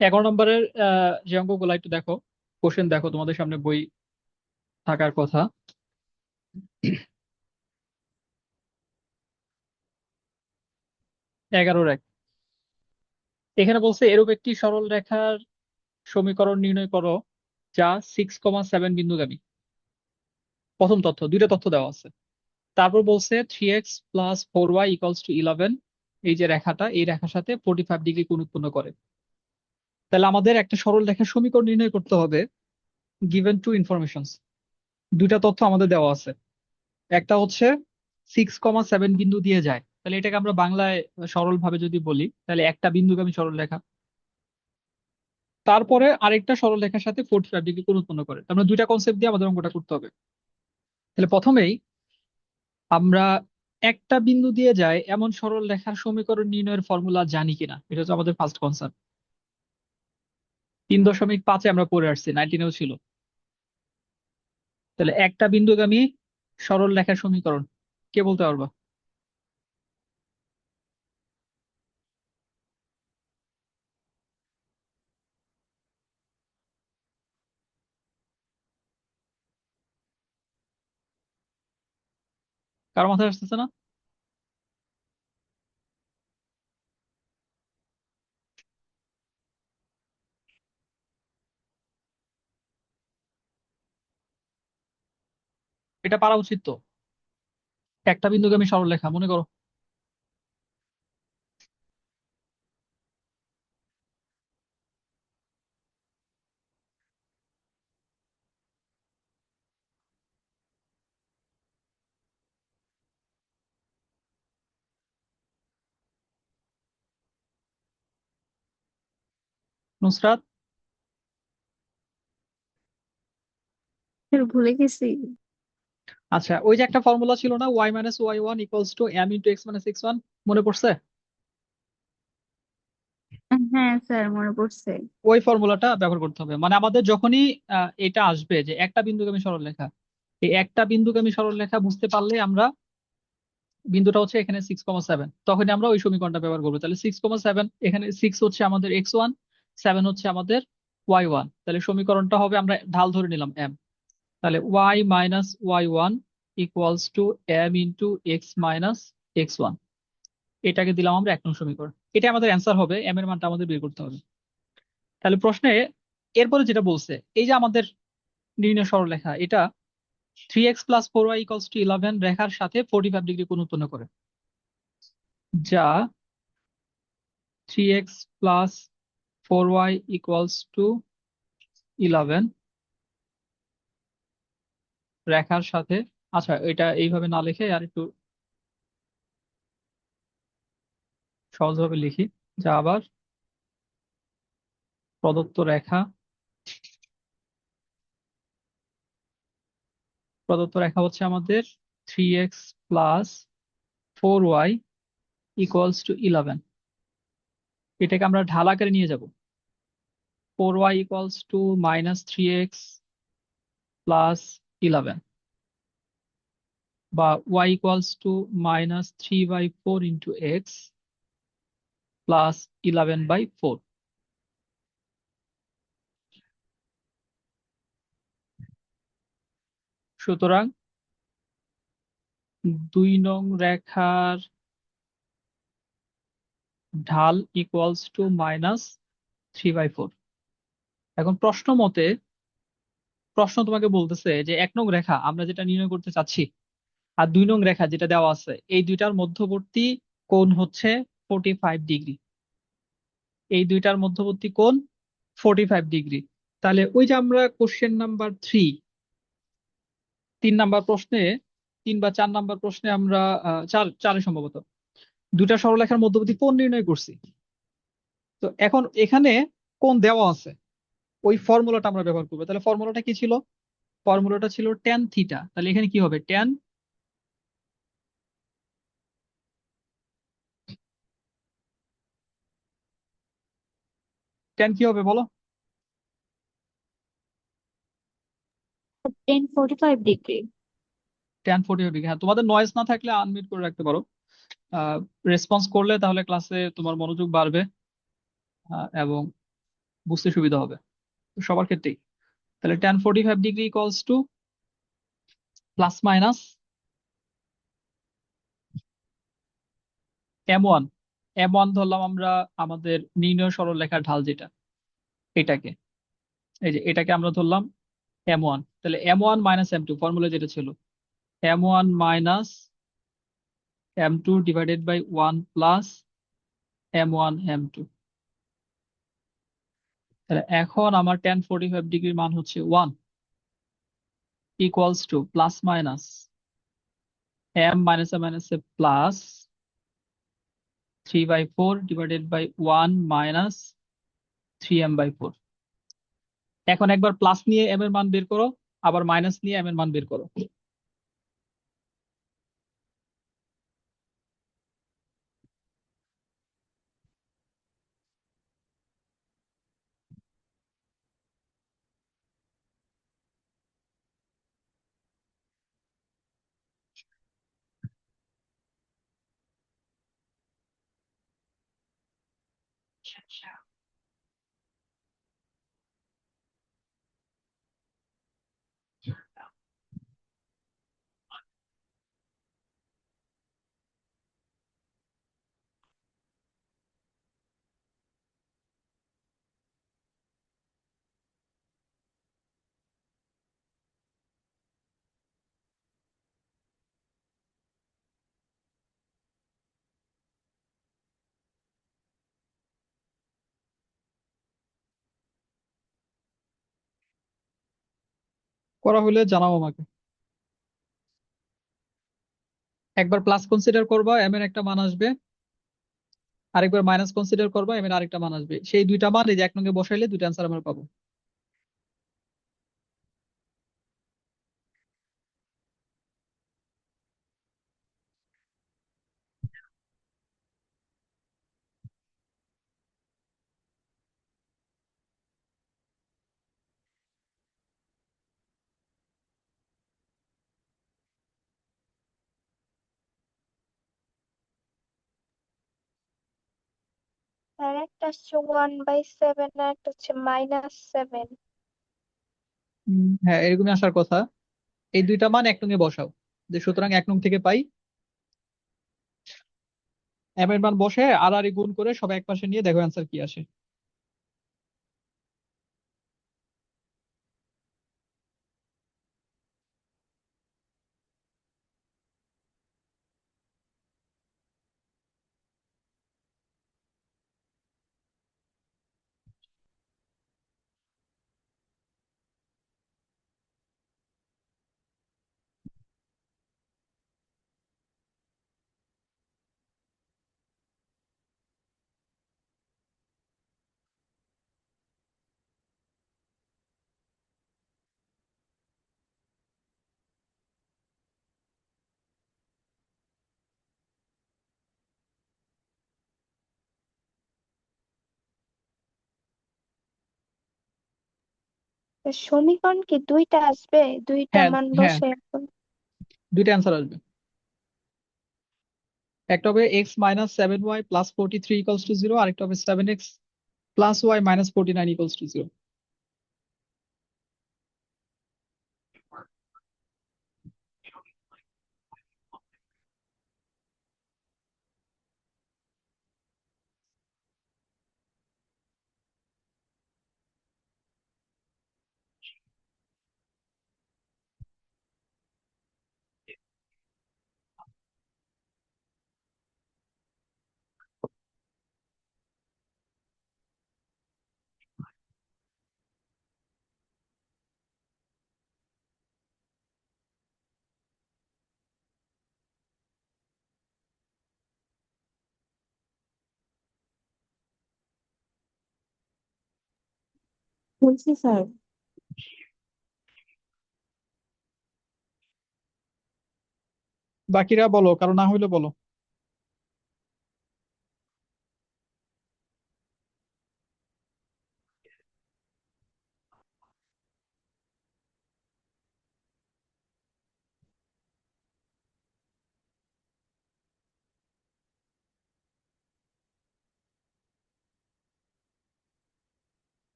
11 নম্বরের যে অঙ্কগুলো একটু দেখো, কোশ্চেন দেখো, তোমাদের সামনে বই থাকার কথা। 11-1 এখানে বলছে এরূপ একটি সরল রেখার সমীকরণ নির্ণয় করো যা 6,7 বিন্দুগামী। প্রথম তথ্য, দুইটা তথ্য দেওয়া আছে। তারপর বলছে 3x + 4y = 11। এই যে রেখাটা, এই রেখার সাথে 45 ডিগ্রি কোণ উৎপন্ন করে। তাহলে আমাদের একটা সরল রেখার সমীকরণ নির্ণয় করতে হবে। গিভেন টু ইনফরমেশনস, দুইটা তথ্য আমাদের দেওয়া আছে। একটা হচ্ছে 6,7 বিন্দু দিয়ে যায়, তাহলে এটাকে আমরা বাংলায় সরল ভাবে যদি বলি তাহলে একটা বিন্দুগামী সরল রেখা। তারপরে আরেকটা সরল রেখার সাথে 45 ডিগ্রি কোণ উৎপন্ন করে। আমরা দুইটা কনসেপ্ট দিয়ে আমাদের অঙ্কটা করতে হবে। তাহলে প্রথমেই আমরা একটা বিন্দু দিয়ে যায় এমন সরল রেখার সমীকরণ নির্ণয়ের ফর্মুলা জানি কিনা, এটা হচ্ছে আমাদের ফার্স্ট কনসার্ন। 3.5-এ আমরা পড়ে আসছি, 19-এও ছিল। তাহলে একটা বিন্দুগামী সরল রেখার সমীকরণ কে বলতে পারবা? কারো মাথায় আসতেছে না? এটা পারা উচিত তো। একটা বিন্দুগামী সরল রেখা মনে করো। নুসরাত? ভুলে গেছি। আচ্ছা, ওই যে একটা ফর্মুলা ছিল না, y - y1 = m × x - x1, মনে পড়ছে? হ্যাঁ স্যার, মনে পড়ছে। ওই ফর্মুলাটা ব্যবহার করতে হবে। মানে আমাদের যখনই এটা আসবে যে একটা বিন্দুগামী সরলরেখা, এই একটা বিন্দুগামী সরলরেখা বুঝতে পারলে আমরা, বিন্দুটা হচ্ছে এখানে 6,7, তখনই আমরা ওই সমীকরণটা ব্যবহার করবো। তাহলে 6,7, এখানে 6 হচ্ছে আমাদের x1, 7 হচ্ছে আমাদের y1। তাহলে সমীকরণটা হবে, আমরা ঢাল ধরে নিলাম m। তাহলে y - y1 = m × x - x1, এটাকে দিলাম আমরা 1 নং সমীকরণ। এটা আমাদের অ্যান্সার হবে, m এর মানটা আমাদের বের করতে হবে। তাহলে প্রশ্নে এরপরে যেটা বলছে, এই যে আমাদের নির্ণয় সরলরেখা, এটা 3x + 4y = 11 রেখার সাথে 45 ডিগ্রি কোণ উৎপন্ন করে, যা 3x + 4y = 11 রেখার সাথে। আচ্ছা, এটা এইভাবে না লিখে আর একটু সহজভাবে লিখি, যা আবার প্রদত্ত রেখা, প্রদত্ত রেখা হচ্ছে আমাদের 3x + 4y = 11। এটাকে আমরা ঢাল আকারে নিয়ে যাব। 4y = -3x + 11, বা y = -3/4 × x + 11/4। সুতরাং 2 নং রেখার ঢাল = -3/4। এখন প্রশ্ন মতে, প্রশ্ন তোমাকে বলতেছে যে 1 নং রেখা আমরা যেটা নির্ণয় করতে চাচ্ছি, আর 2 নং রেখা যেটা দেওয়া আছে, এই দুইটার মধ্যবর্তী কোণ হচ্ছে 45 ডিগ্রি। এই দুইটার মধ্যবর্তী কোণ 45 ডিগ্রি। তাহলে ওই যে আমরা কোশ্চেন নাম্বার 3 নাম্বার প্রশ্নে, 3 বা 4 নাম্বার প্রশ্নে আমরা, চারে সম্ভবত, দুইটা সরলরেখার মধ্যবর্তী কোণ নির্ণয় করছি। তো এখন এখানে কোণ দেওয়া আছে, ওই ফর্মুলাটা আমরা ব্যবহার করবো। তাহলে ফর্মুলাটা কি ছিল? ফর্মুলাটা ছিল ট্যান থিটা। তাহলে এখানে কি হবে? ট্যান, ট্যান কি হবে বলো? 10 45 ডিগ্রি। Tan 45 degree. হ্যাঁ, তোমাদের নয়েজ না থাকলে আনমিউট করে রাখতে পারো। রেসপন্স করলে তাহলে ক্লাসে তোমার মনোযোগ বাড়বে। এবং বুঝতে সুবিধা হবে তো সবার ক্ষেত্রেই। তাহলে tan45 degree equals to plus minus m1। m1 ধরলাম আমরা আমাদের নির্ণয় সরলরেখার ঢাল যেটা, এটাকে, এই যে এটাকে আমরা ধরলাম m1। তাহলে m1 মাইনাস m2 ফর্মুলা যেটা ছিল, m1 minus m2 divided by 1 plus m1 m2। তাহলে এখন আমার tan45 ডিগ্রির মান হচ্ছে 1 equals to plus minus m plus 3/4 divided by 1 minus 3m/4। এখন একবার প্লাস নিয়ে m এর মান বের করো, আবার মাইনাস নিয়ে m এর মান বের করো। করা হলে জানাও আমাকে। একবার প্লাস কনসিডার করবা m এর একটা মান আসবে, আরেকবার মাইনাস কনসিডার করবা m এর আরেকটা মান আসবে, সেই দুইটা মান এই যে এক নঙ্গে বসাইলে দুইটা অ্যান্সার আমরা পাবো। আর একটা হচ্ছে 1/7 আর একটা হচ্ছে -7। হ্যাঁ, এরকমই আসার কথা। এই দুইটা মান এক নঙ্গে বসাও, যে সুতরাং এক নং থেকে পাই m এর মান বসে আর আর গুণ করে সবাই এক পাশে নিয়ে দেখো অ্যান্সার কি আসে। তো সমীকরণ কি দুইটা আসবে? দুইটা হ্যাঁ, মান হ্যাঁ, বসে এখন। দুইটা অ্যান্সার আসবে। একটা হবে x-7y প্লাস 43 ইকুয়ালস টু 0, আরেকটা হবে 7x plus y minus 49 equals to 0। বলছি স্যার। বাকিরা বলো, কারো না হইলে বলো।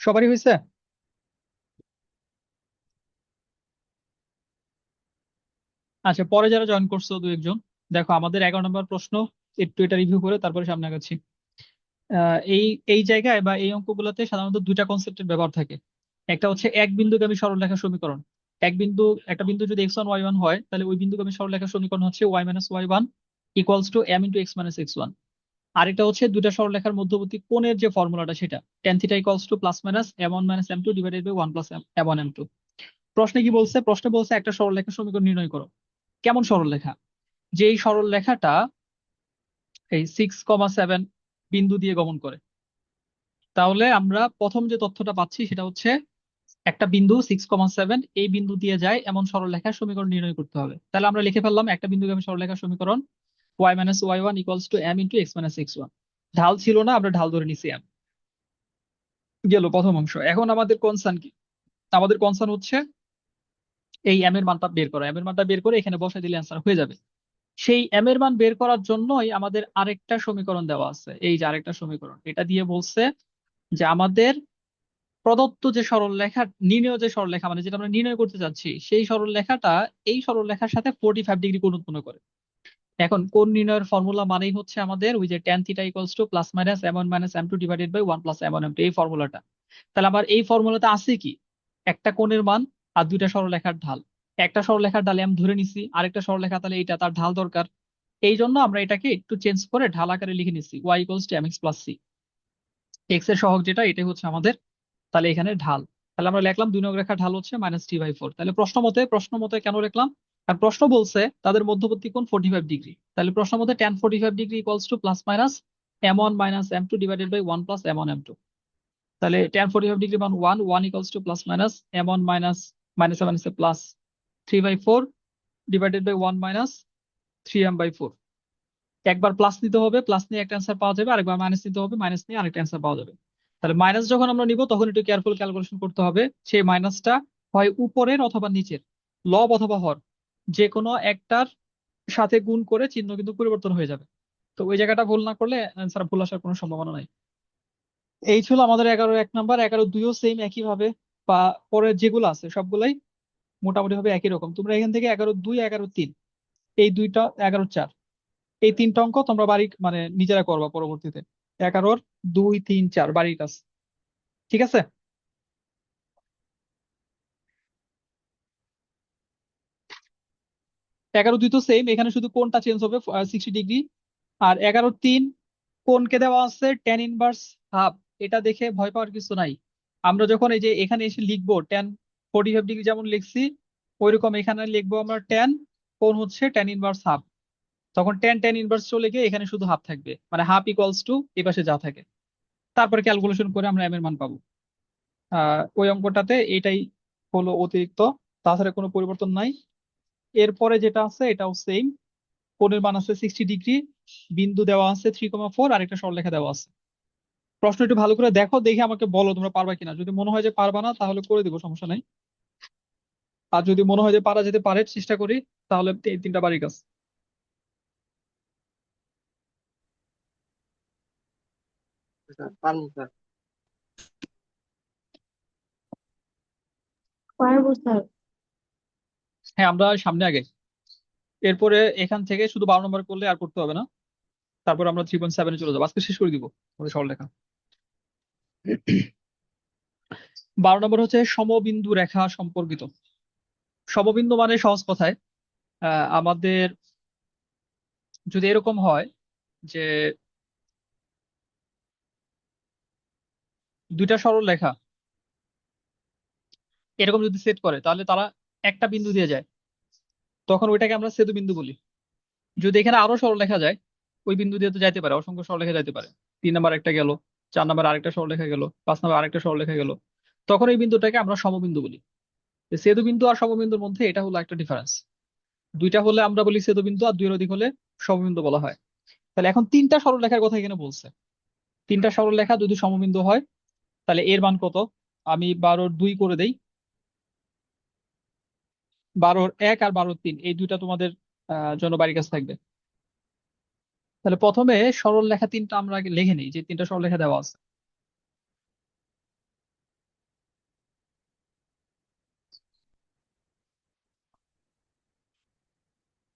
সবারই হয়েছে? আচ্ছা, পরে যারা জয়েন করছো দু একজন, দেখো আমাদের 11 নম্বর প্রশ্ন, একটু এটা রিভিউ করে তারপরে সামনে আগাচ্ছি। এই এই জায়গায় বা এই অঙ্কগুলোতে সাধারণত দুইটা কনসেপ্টের ব্যবহার থাকে। একটা হচ্ছে এক বিন্দুগামী সরলরেখা সমীকরণ। একটা বিন্দু যদি x1 y1 হয়, তাহলে ওই বিন্দুগামী সরলরেখা সমীকরণ হচ্ছে y - y1 equals to m × x - x1। আরেকটা হচ্ছে দুইটা সরলরেখার মধ্যবর্তী কোণের যে ফর্মুলাটা, সেটা tan theta equals to plus minus m1 - m2 divided by 1 + m1 m2। প্রশ্নে কি বলছে? প্রশ্নে বলছে একটা সরলরেখা সমীকরণ নির্ণয় করো। কেমন সরলরেখা? যেই সরলরেখাটা এই 6,7 বিন্দু দিয়ে গমন করে। তাহলে আমরা প্রথম যে তথ্যটা পাচ্ছি সেটা হচ্ছে একটা বিন্দু 6,7 এই বিন্দু দিয়ে যায় এমন সরলরেখার সমীকরণ নির্ণয় করতে হবে। তাহলে আমরা লিখে ফেললাম একটা বিন্দুগামী সরলরেখার সমীকরণ y - y1 equals to m × x - x1। ঢাল ছিল না, আমরা ঢাল ধরে নিছি m। গেল প্রথম অংশ। এখন আমাদের কনসার্ন কি? আমাদের কনসার্ন হচ্ছে এই m এর মানটা বের করা। m এর মানটা বের করে এখানে বসাই দিলে অ্যান্সার হয়ে যাবে। সেই m এর মান বের করার জন্যই আমাদের আরেকটা সমীকরণ দেওয়া আছে। এই যে আরেকটা সমীকরণ, এটা দিয়ে বলছে যে আমাদের প্রদত্ত যে সরলরেখা, নির্ণেয় যে সরলরেখা, মানে যেটা আমরা নির্ণয় করতে চাচ্ছি, সেই সরলরেখাটা এই সরলরেখার সাথে 45 ডিগ্রি কোণ উৎপন্ন করে। এখন কোণ নির্ণয়ের ফর্মুলা মানেই হচ্ছে আমাদের ওই যে tan theta equals to plus minus m1 - m2 divided by 1 + m1 m2, এই ফর্মুলাটা। তাহলে আবার এই ফর্মুলাতে আছে কি? একটা কোণের মান আর দুইটা সরলরেখার ঢাল। একটা সরলরেখার ঢালে আমি ধরে নিছি, আরেকটা সরলরেখা তাহলে এটা তার ঢাল দরকার। এই জন্য আমরা এটাকে একটু চেঞ্জ করে ঢাল আকারে লিখে নিচ্ছি y equals to mx + c। X এর সহগ যেটা, এটাই হচ্ছে আমাদের তাহলে এখানে ঢাল। তাহলে আমরা লিখলাম 2 নং রেখার ঢাল হচ্ছে -3/4। তাহলে প্রশ্ন মতে কেন লিখলাম? আর প্রশ্ন বলছে তাদের মধ্যবর্তী কোণ 45 ডিগ্রি। তাহলে প্রশ্ন মতে tan 45 degree equals to plus minus m1 - m2 divided by 1 + m1 m2। তাহলে tan 45 ডিগ্রি মান 1 equals to plus minus m1 minus minus মাইনাসে প্লাস 3/4 ডিভাইডেড বাই 1 - 3m/4। একবার প্লাস নিতে হবে, প্লাস নিয়ে একটা অ্যান্সার পাওয়া যাবে, আরেকবার মাইনাস নিতে হবে, মাইনাস নিয়ে আরেকটা অ্যান্সার পাওয়া যাবে। তাহলে মাইনাস যখন আমরা নিব তখন একটু কেয়ারফুল ক্যালকুলেশন করতে হবে। সেই মাইনাসটা হয় উপরের অথবা নিচের, লব অথবা হর, যে কোনো একটার সাথে গুণ করে চিহ্ন কিন্তু পরিবর্তন হয়ে যাবে। তো ওই জায়গাটা ভুল না করলে অ্যান্সার ভুল আসার কোনো সম্ভাবনা নাই। এই ছিল আমাদের 11-1 নাম্বার। 11-2ও সেম একই ভাবে, বা পরের যেগুলো আছে সবগুলাই মোটামুটি ভাবে একই রকম। তোমরা এখান থেকে 11-2, 11-3, এই দুইটা, 11-4, এই তিনটা অঙ্ক তোমরা বাড়ি মানে নিজেরা করবা পরবর্তীতে। 11-2-3-4 বাড়ির কাজ। ঠিক আছে? 11-2 তো সেম, এখানে শুধু কোণটা চেঞ্জ হবে 60 ডিগ্রি। আর 11-3 কোণকে দেওয়া আছে tan−1/2। এটা দেখে ভয় পাওয়ার কিছু নাই। আমরা যখন এই যে এখানে এসে লিখবো tan 45 ডিগ্রি যেমন লিখছি, ওইরকম এখানে লিখবো আমরা কোণ হচ্ছে tan−1/2। তখন tan tan−1 চলে গিয়ে এখানে শুধু হাফ থাকবে, মানে হাফ ইকুয়ালস টু এই পাশে যা থাকে। তারপরে ক্যালকুলেশন করে আমরা m এর মান পাবো। ওই অঙ্কটাতে এটাই হলো অতিরিক্ত, তাছাড়া কোনো পরিবর্তন নাই। এরপরে যেটা আছে এটাও সেম। কোণের মান আছে 60 ডিগ্রি, বিন্দু দেওয়া আছে 3,4, আর একটা সরলরেখা দেওয়া আছে। প্রশ্ন একটু ভালো করে দেখো, দেখে আমাকে বলো তোমরা পারবা কিনা। যদি মনে হয় যে পারবা না তাহলে করে দিব, সমস্যা নাই। আর যদি মনে হয় যে পারা যেতে পারে, চেষ্টা করি, তাহলে এই তিনটা বাড়ির কাজ। পারবো স্যার। হ্যাঁ, আমরা সামনে আগে। এরপরে এখান থেকে শুধু 12 নম্বর করলে আর করতে হবে না। তারপর আমরা 3.7-এ চলে যাবো, আজকে শেষ করে দিব আমাদের সরলরেখা। 12 নম্বর হচ্ছে সমবিন্দু রেখা সম্পর্কিত। সমবিন্দু মানে সহজ কথায় আমাদের যদি এরকম হয় যে দুইটা সরল রেখা এরকম যদি সেট করে, তাহলে তারা একটা বিন্দু দিয়ে যায়, তখন ওইটাকে আমরা ছেদ বিন্দু বলি। যদি এখানে আরো সরলরেখা যায়, ওই বিন্দু দিয়ে তো যাইতে পারে, অসংখ্য সরলরেখা যাইতে পারে। 3 নম্বর একটা গেল, 4 নম্বর আরেকটা সরলরেখা গেল, 5 নম্বর আরেকটা সরলরেখা গেল, তখন এই বিন্দুটাকে আমরা সমবিন্দু বলি। ছেদ বিন্দু আর সমবিন্দুর মধ্যে এটা হলো একটা ডিফারেন্স। দুইটা হলে আমরা বলি ছেদ বিন্দু, আর দুইয়ের অধিক হলে সমবিন্দু বলা হয়। তাহলে এখন তিনটা সরলরেখার কথা এখানে বলছে। তিনটা সরলরেখা যদি সমবিন্দু হয়, তাহলে এর মান কত? আমি 12-2 করে দেই। 12-1 আর 12-3, এই দুইটা তোমাদের জন্য বাড়ির কাছে থাকবে। তাহলে প্রথমে সরল রেখা তিনটা আমরা আগে লিখে নিই, যে তিনটা সরল রেখা দেওয়া আছে।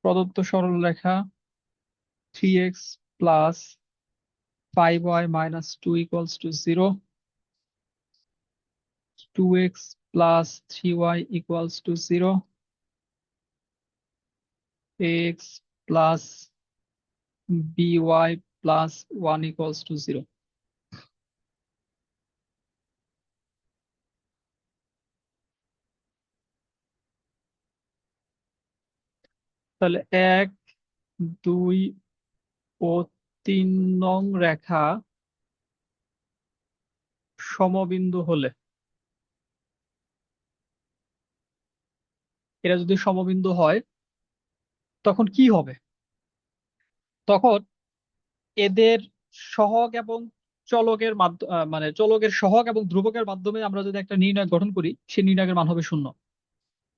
প্রদত্ত সরলরেখা 3x plus 5y minus 2 equals to 0, 2x plus 3y equals to 0, x plus by plus 1 equals to 0। তাহলে 1, 2 ও 3 নং রেখা সমবিন্দু হলে, এরা যদি সমবিন্দু হয় তখন কি হবে? তখন এদের সহগ এবং চলকের মাধ্যমে, মানে চলকের সহগ এবং ধ্রুবকের মাধ্যমে আমরা যদি একটা নির্ণয় গঠন করি, সেই নির্ণয়ের মান হবে শূন্য।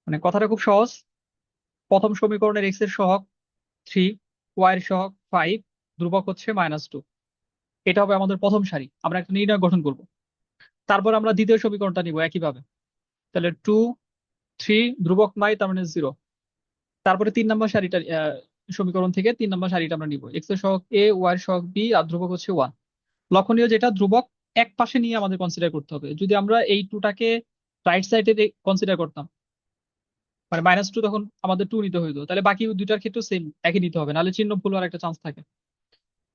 মানে কথাটা খুব সহজ। প্রথম সমীকরণের x এর সহগ 3, y এর সহগ 5, ধ্রুবক হচ্ছে -2। এটা হবে আমাদের প্রথম সারি, আমরা একটা নির্ণয় গঠন করব। তারপর আমরা দ্বিতীয় সমীকরণটা নিব একইভাবে। তাহলে 2, 3, ধ্রুবক নাই, তার মানে 0। তারপরে 3 নম্বর সারিটা, সমীকরণ থেকে 3 নম্বর সারিটা আমরা নিব। x এর সহগ a, y এর সহগ b, আর ধ্রুবক হচ্ছে 1। লক্ষণীয় যেটা, ধ্রুবক এক পাশে নিয়ে আমাদের কনসিডার করতে হবে। যদি আমরা এই 2টাকে রাইট সাইডে কনসিডার করতাম, মানে -2, তখন আমাদের 2 নিতে হইতো। তাহলে বাকি দুইটার ক্ষেত্রে সেম একই নিতে হবে, নাহলে চিহ্ন ভুল হওয়ার একটা চান্স থাকে।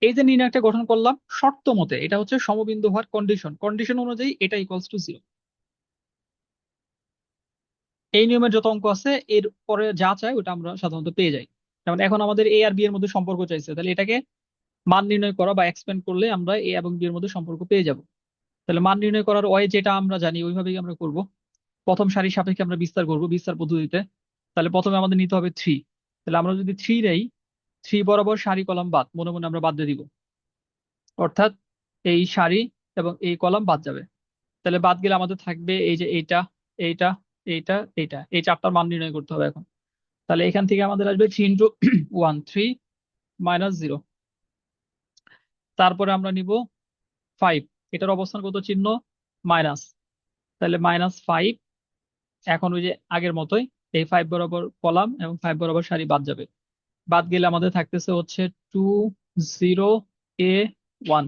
এই যে নির্ণয়টা গঠন করলাম শর্ত মতে, এটা হচ্ছে সমবিন্দু হওয়ার কন্ডিশন। কন্ডিশন অনুযায়ী এটা ইকুয়ালস টু 0। এই নিয়মের যত অঙ্ক আছে এর পরে যা চাই ওটা আমরা সাধারণত পেয়ে যাই। যেমন এখন আমাদের এ আর বি এর মধ্যে সম্পর্ক চাইছে, তাহলে এটাকে মান নির্ণয় করা বা এক্সপেন্ড করলে আমরা এ এবং বি এর মধ্যে সম্পর্ক পেয়ে যাব। তাহলে মান নির্ণয় করার ওয়ে যেটা আমরা জানি ওইভাবেই আমরা করব। প্রথম সারির সাপেক্ষে আমরা বিস্তার করব বিস্তার পদ্ধতিতে। তাহলে প্রথমে আমাদের নিতে হবে 3। তাহলে আমরা যদি 3 নেই, 3 বরাবর সারি কলাম বাদ, মনে মনে আমরা বাদ দিয়ে দিব। অর্থাৎ এই সারি এবং এই কলাম বাদ যাবে। তাহলে বাদ গেলে আমাদের থাকবে এই যে এইটা, এইটা, এইটা, এইটা, এই চারটার মান নির্ণয় করতে হবে এখন। তাহলে এখান থেকে আমাদের আসবে 3 ইন্টু 1, 3 মাইনাস 0। তারপরে আমরা নিব 5, এটার অবস্থান কত চিহ্ন মাইনাস। তাহলে -5। এখন ওই যে আগের মতোই এই 5 বরাবর কলাম এবং 5 বরাবর সারি বাদ যাবে। বাদ গেলে আমাদের থাকতেছে হচ্ছে 2, 0, a, 1।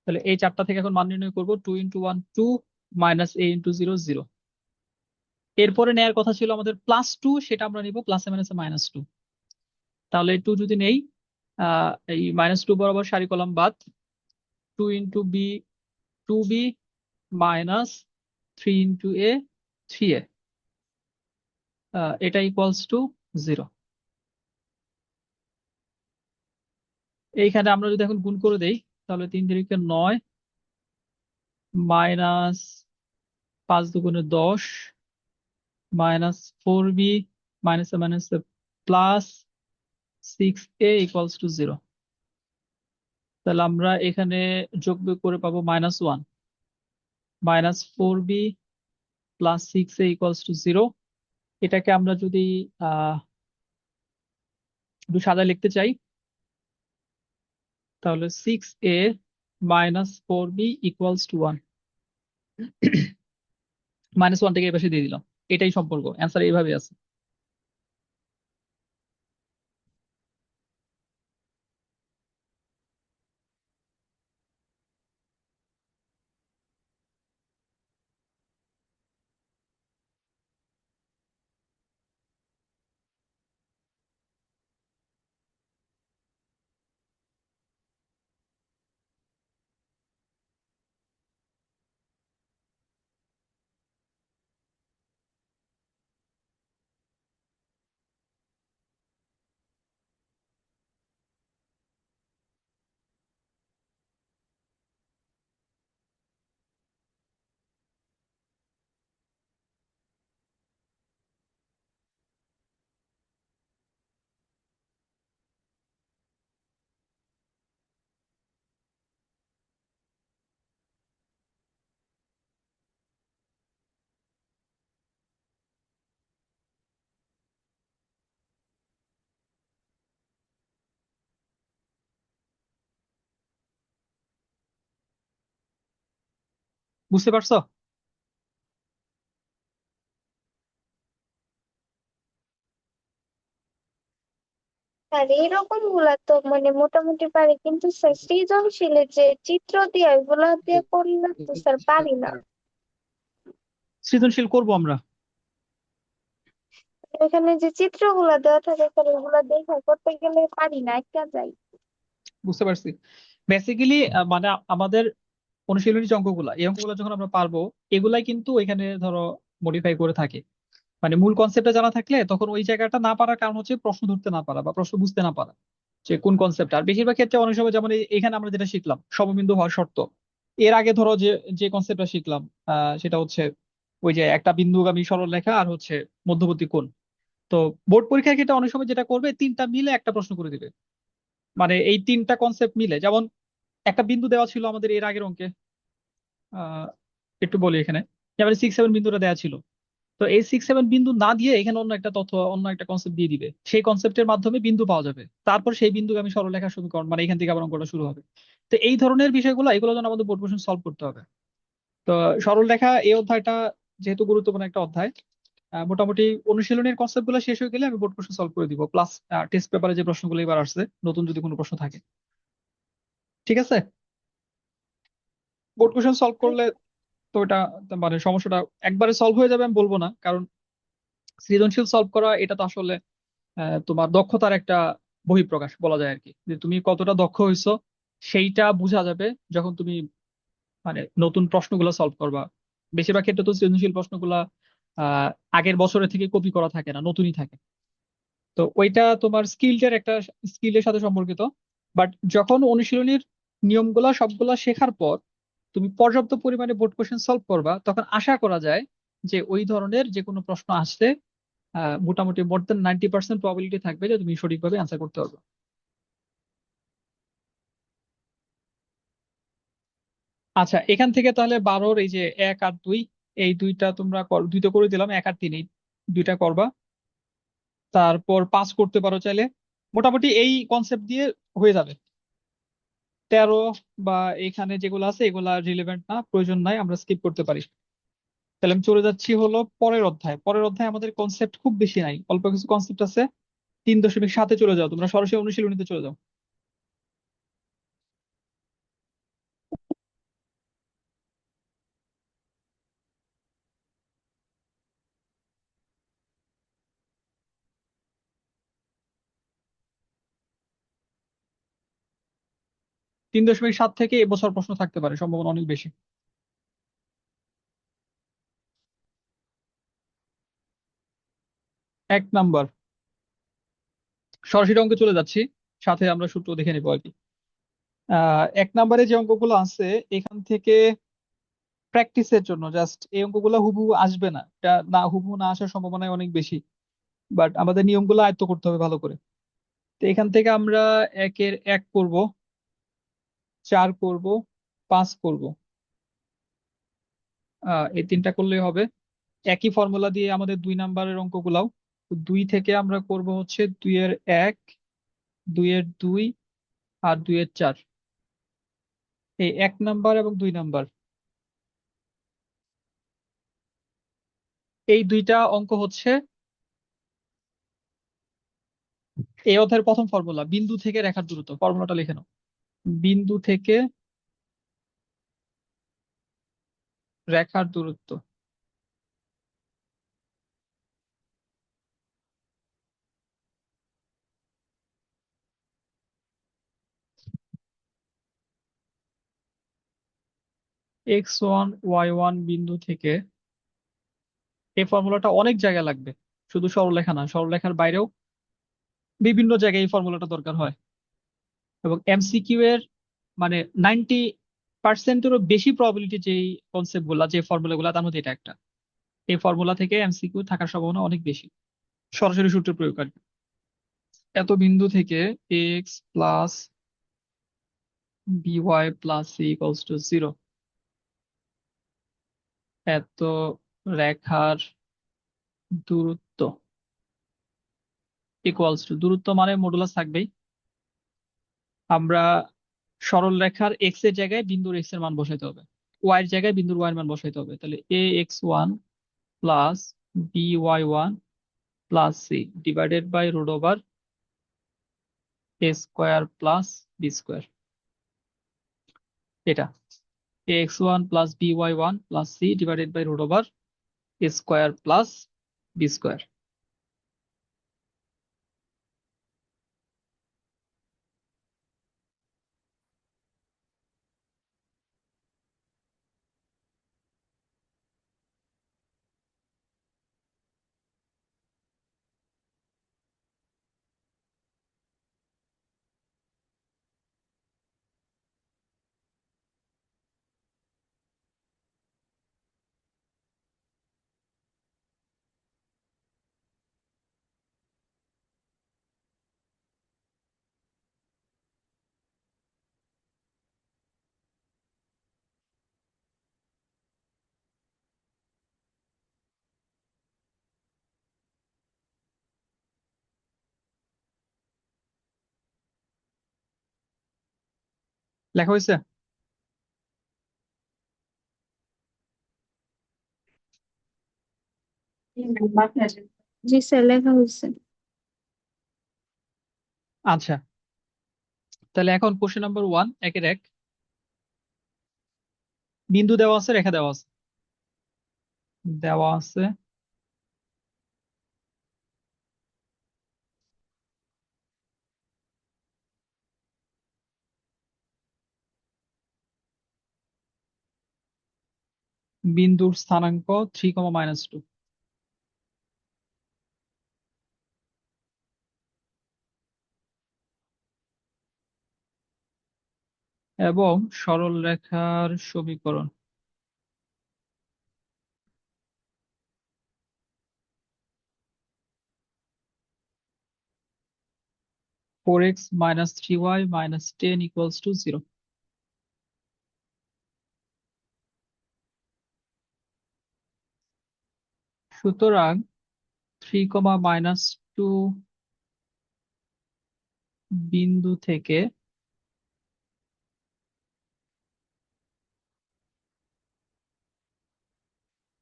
তাহলে এই চারটা থেকে এখন মান নির্ণয় করবো। 2 ইন্টু 1, 2, মাইনাস a ইন্টু 0, 0। এরপরে নেয়ার কথা ছিল আমাদের +2, সেটা আমরা নিব প্লাসে মাইনাসে -2। তাহলে 2 যদি নেই, এই -2 বরাবর সারি কলাম বাদ, 2 into b, 2b, minus 3 into a, 3a, এটা ইকুয়ালস টু 0। এইখানে আমরা যদি এখন গুণ করে দেই, তাহলে 3 3 9, মাইনাস 5 2 10, -4b, মাইনাসে মাইনাসে প্লাস 6a ইকুয়ালস টু 0। তাহলে আমরা এখানে যোগ বিয়োগ করে পাবো -1, -4b plus 6a equals to 0। এটাকে আমরা যদি একটু সাজায় লিখতে চাই, তাহলে 6a minus 4b equals to 1। -1 থেকে এই পাশে দিয়ে দিলাম। এটাই সম্পর্ক, অ্যান্সার এইভাবে আছে। বুঝতে পারছো? আর এরকম গুলা তো মানে মোটামুটি পারি, কিন্তু স্যার সৃজনশীলের যে চিত্র দিয়ে ওইগুলা দিয়ে করলে তো স্যার পারি না। সৃজনশীল করব আমরা। এখানে যে চিত্রগুলা দেওয়া থাকে স্যার ওগুলা দেখে করতে গেলে পারি না, একটা যাই। বুঝতে পারছি। বেসিক্যালি মানে আমাদের অনুশীলনী যে অঙ্কগুলা, এই অঙ্কগুলো যখন আমরা পারবো, এগুলাই কিন্তু এখানে ধরো মডিফাই করে থাকে। মানে মূল কনসেপ্টটা জানা থাকলে তখন ওই জায়গাটা না পারার কারণ হচ্ছে প্রশ্ন ধরতে না পারা বা প্রশ্ন বুঝতে না পারা যে কোন কনসেপ্ট। আর বেশিরভাগ ক্ষেত্রে অনেক সময় যেমন এখানে আমরা যেটা শিখলাম সমবিন্দু হওয়ার শর্ত, এর আগে ধরো যে যে কনসেপ্টটা শিখলাম সেটা হচ্ছে ওই যে একটা বিন্দুগামী সরলরেখা আর হচ্ছে মধ্যবর্তী কোণ। তো বোর্ড পরীক্ষার ক্ষেত্রে অনেক সময় যেটা করবে, তিনটা মিলে একটা প্রশ্ন করে দিবে। মানে এই তিনটা কনসেপ্ট মিলে, যেমন একটা বিন্দু দেওয়া ছিল আমাদের এর আগের অঙ্কে, আহ একটু বলি এখানে, যেমন 6 7 বিন্দুটা দেওয়া ছিল। তো এই 6 7 বিন্দু না দিয়ে এখানে অন্য একটা তথ্য, অন্য একটা কনসেপ্ট দিয়ে দিবে, সেই কনসেপ্টের মাধ্যমে বিন্দু পাওয়া যাবে। তারপর সেই বিন্দুকে আমি সরলরেখার সমীকরণ, মানে এখান থেকে আবার অঙ্কটা শুরু হবে। তো এই ধরনের বিষয়গুলো, এগুলো যেন আমাদের বোর্ড কোশ্চেন সলভ করতে হবে। তো সরলরেখা এই অধ্যায়টা যেহেতু গুরুত্বপূর্ণ একটা অধ্যায়, মোটামুটি অনুশীলনের কনসেপ্ট গুলো শেষ হয়ে গেলে আমি বোর্ড কোশ্চেন সলভ করে দিব, প্লাস টেস্ট পেপারে যে প্রশ্নগুলো এবার আসছে নতুন, যদি কোনো প্রশ্ন থাকে। ঠিক আছে? বোর্ড কোশ্চেন সলভ করলে তো এটা মানে সমস্যাটা একবারে সলভ হয়ে যাবে আমি বলবো না, কারণ সৃজনশীল সলভ করা এটা তো আসলে তোমার দক্ষতার একটা বহিঃপ্রকাশ বলা যায় আর কি। যে তুমি কতটা দক্ষ হইছো সেইটা বোঝা যাবে যখন তুমি মানে নতুন প্রশ্নগুলো সলভ করবা। বেশিরভাগ ক্ষেত্রে তো সৃজনশীল প্রশ্নগুলা আহ আগের বছরের থেকে কপি করা থাকে না, নতুনই থাকে। তো ওইটা তোমার স্কিলটার একটা, স্কিলের সাথে সম্পর্কিত। বাট যখন অনুশীলনীর নিয়মগুলা সবগুলা শেখার পর তুমি পর্যাপ্ত পরিমাণে বোর্ড কোশ্চেন সলভ করবা, তখন আশা করা যায় যে ওই ধরনের যে কোনো প্রশ্ন আসলে মোটামুটি মোর দেন 90% প্রবাবিলিটি থাকবে যে তুমি সঠিকভাবে অ্যান্সার করতে পারবে। আচ্ছা, এখান থেকে তাহলে 12-র এই যে 1 আর 2, এই দুইটা তোমরা দুইটা করে দিলাম, 1 আর 3 এই দুইটা করবা। তারপর 5 করতে পারো চাইলে। মোটামুটি এই কনসেপ্ট দিয়ে হয়ে যাবে। 13 বা এখানে যেগুলো আছে এগুলা রিলেভেন্ট না, প্রয়োজন নাই, আমরা স্কিপ করতে পারি। তাহলে আমি চলে যাচ্ছি হলো পরের অধ্যায়। পরের অধ্যায়ে আমাদের কনসেপ্ট খুব বেশি নাই, অল্প কিছু কনসেপ্ট আছে। 3.7 চলে যাও, তোমরা সরাসরি অনুশীলনীতে চলে যাও। 3.7 থেকে এবছর প্রশ্ন থাকতে পারে, সম্ভাবনা অনেক বেশি। 1 নাম্বার, সরাসরি অঙ্কে চলে যাচ্ছি, সাথে আমরা সূত্র দেখে নিবো আর কি। 1 নাম্বারে যে অঙ্কগুলো আছে এখান থেকে প্র্যাকটিসের জন্য জাস্ট, এই অঙ্কগুলো হুবহু আসবে না, এটা না হুবহু না আসার সম্ভাবনা অনেক বেশি। বাট আমাদের নিয়মগুলো আয়ত্ত করতে হবে ভালো করে। তো এখান থেকে আমরা 1-এর 1 করব, 4 করব, 5 করব। এই তিনটা করলেই হবে। একই ফর্মুলা দিয়ে আমাদের 2 নাম্বারের অঙ্কগুলাও। তো 2 থেকে আমরা করব হচ্ছে 2-এর 1, 2-এর 2 আর 2-এর 4। এই 1 নাম্বার এবং 2 নাম্বার, এই দুইটা অঙ্ক হচ্ছে এই অধ্যায়ের প্রথম ফর্মুলা, বিন্দু থেকে রেখার দূরত্ব। ফর্মুলাটা লিখে নাও, বিন্দু থেকে রেখার দূরত্ব। x1 y1 বিন্দু থেকে, এই ফর্মুলাটা অনেক জায়গায় লাগবে, শুধু সরলরেখা না, সরলরেখার বাইরেও বিভিন্ন জায়গায় এই ফর্মুলাটা দরকার হয়। এবং এমসিকিউ এর মানে 90%-এরও বেশি প্রবাবিলিটি যেই কনসেপ্ট গুলা, যে ফর্মুলা গুলা, তার মধ্যে এটা একটা। এই ফর্মুলা থেকে এমসিকিউ থাকার সম্ভাবনা অনেক বেশি, সরাসরি সূত্রের প্রয়োগ আর কি। এত বিন্দু থেকে x plus b y plus c equals to 0, এত রেখার দূরত্ব ইকুয়ালস টু, দূরত্ব মানে মডুলাস থাকবেই। আমরা সরল রেখার এক্স এর জায়গায় বিন্দুর এক্স এর মান বসাইতে হবে, ওয়াই এর জায়গায় বিন্দুর ওয়াই এর মান বসাইতে হবে। তাহলে ax1 plus by1 plus c divided by root over a square plus b square, এটা ax1 plus by1 plus c divided by root over a square plus b square. লেখা হয়েছে? জি স্যার, লেখা হয়েছে। আচ্ছা, তাহলে এখন কোশ্চেন নাম্বার 1 একের এক। বিন্দু দেওয়া আছে, রেখা দেওয়া আছে, দেওয়া আছে বিন্দুর স্থানাঙ্ক 3, -2 এবং সরল রেখার সমীকরণ। Four x minus 3y minus 10 equals to 0। সুতরাং 3, -2 বিন্দু থেকে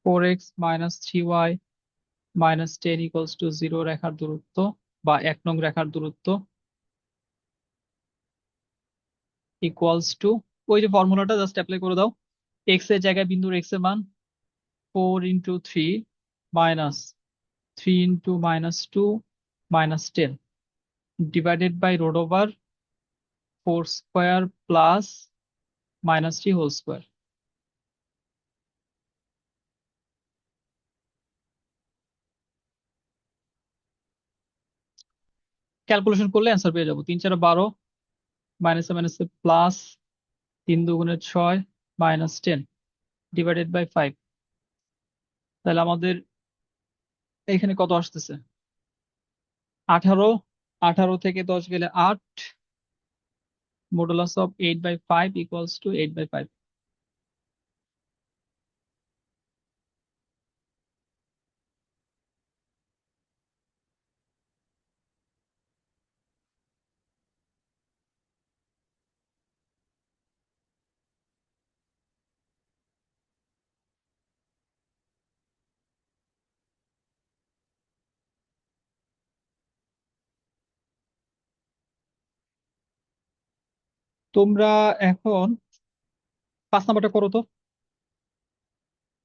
four x minus 3y minus 10 equals to 0 রেখার দূরত্ব বা 1 নং রেখার দূরত্ব ইকুয়ালস টু, ওই যে ফর্মুলাটা জাস্ট অ্যাপ্লাই করে দাও। এক্স এর জায়গায় বিন্দুর এক্স এর মান 4 × 3 minus 3 × -2 minus 10 divided by root over 4² plus -3 whole square. Calculation করলে অ্যান্সার পেয়ে যাবো। 3×4 = 12, মাইনাসে মাইনাসে প্লাস, 3×2 = 6 মাইনাস 10 ডিভাইডেড বাই 5। তাহলে আমাদের এখানে কত আসতেছে? 18। 18 থেকে 10 গেলে 8, মডুলাস অফ 8/5 ইকুয়ালস টু 8/5। তোমরা এখন 5 নাম্বারটা করো তো।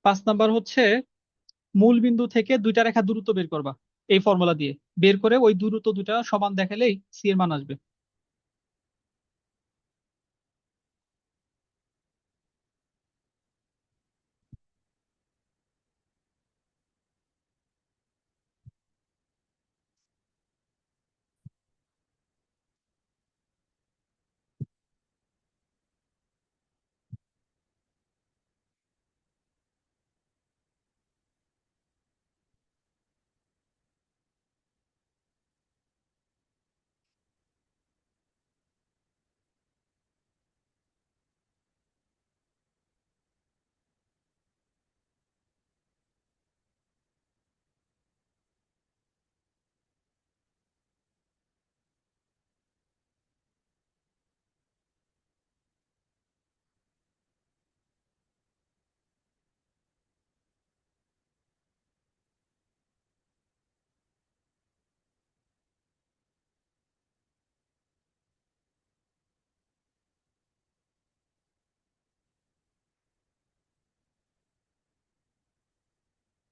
5 নাম্বার হচ্ছে মূল বিন্দু থেকে দুইটা রেখা দূরত্ব বের করবা এই ফর্মুলা দিয়ে। বের করে ওই দূরত্ব দুটা সমান দেখালেই সি এর মান আসবে।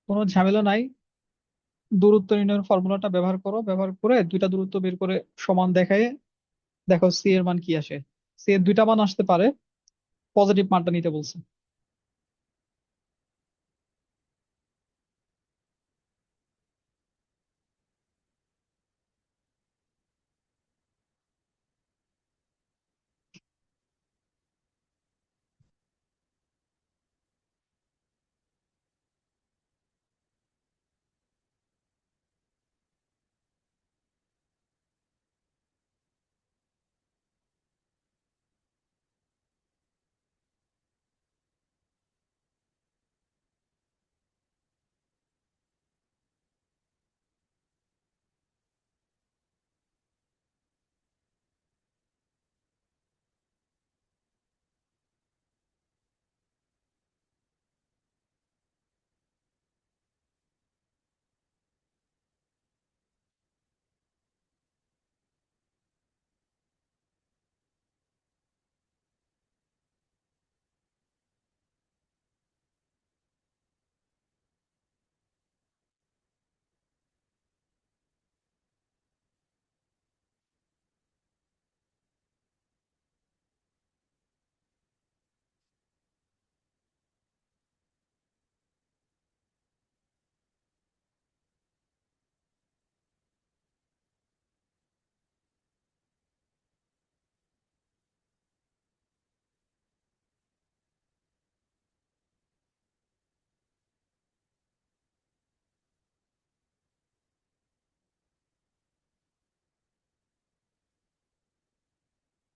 কোনো ঝামেলা নাই। দূরত্ব নির্ণয়ের ফর্মুলাটা ব্যবহার করো, ব্যবহার করে দুইটা দূরত্ব বের করে সমান দেখায় দেখো সি এর মান কি আসে। সি এর দুইটা মান আসতে পারে, পজিটিভ মানটা নিতে বলছে।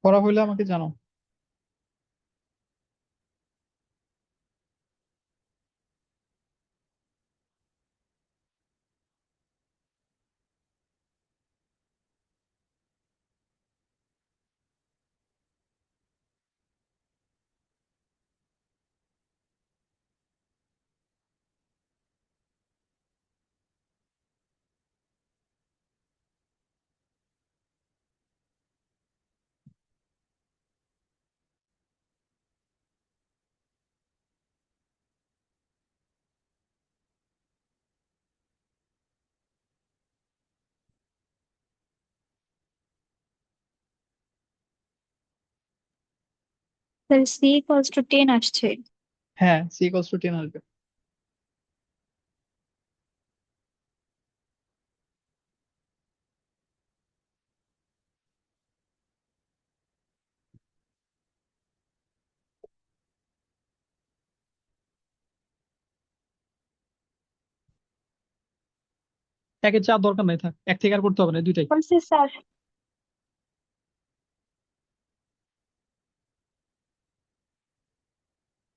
করা হইলে আমাকে জানাও। স্যার সি ইকুয়ালস টু 10 আসছে। হ্যাঁ, সি ইকুয়ালস টু 10 আসবে। একের চেয়ে আর দরকার নাই, থাক, এক থেকে আর করতে হবে না, দুইটাই। বলছি স্যার।